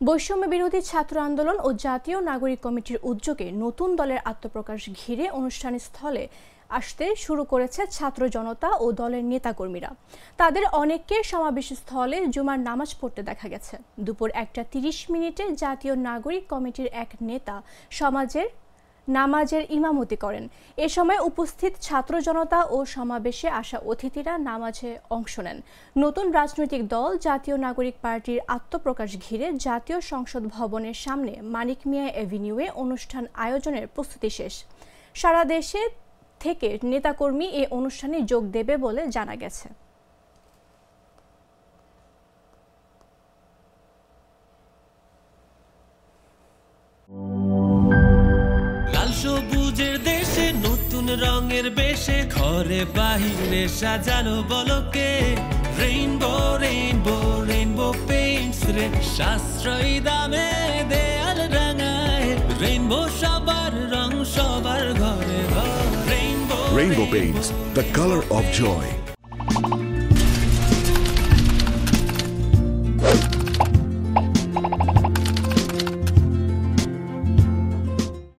বৈষম্য বিরোধী ছাত্র আন্দোলন ও জাতীয় নাগরিক কমিটির উদ্যোগে নতুন দলের আত্মপ্রকাশ ঘিরে অনুষ্ঠান স্থলে আসতে শুরু করেছে ছাত্র জনতা ও দলের নেতাকর্মীরা। তাদের অনেককে সমাবেশ স্থলে জুমার নামাজ পড়তে দেখা গেছে। দুপুর 1:30 জাতীয় নাগরিক কমিটির এক নেতা নামাজের ইমামতি করেন। এ সময় উপস্থিত ছাত্র জনতা ও সমাবেশে আসা অতিথিরা নামাজে অংশ নেন। নতুন রাজনৈতিক দল জাতীয় নাগরিক পার্টির আত্মপ্রকাশ ঘিরে জাতীয় সংসদ ভবনের সামনে মানিক মিয়া এভিনিউয়ে অনুষ্ঠান আয়োজনের প্রস্তুতি শেষ। সারা দেশে থেকে নেতাকর্মী এ অনুষ্ঠানে যোগ দেবে বলে জানা গেছে। সবুজের দেশে নতুন রঙের বেশে ঘরে বাহিরে সাজানো বলকে রেইনবো রেইনবো রেইনবো পেইন্টস রে সাশ্রয়ী দামে দেয়াল রাঙায় রেইনবো সবার রং সবার ঘরে ঘরে rainbow Paints, the color of joy.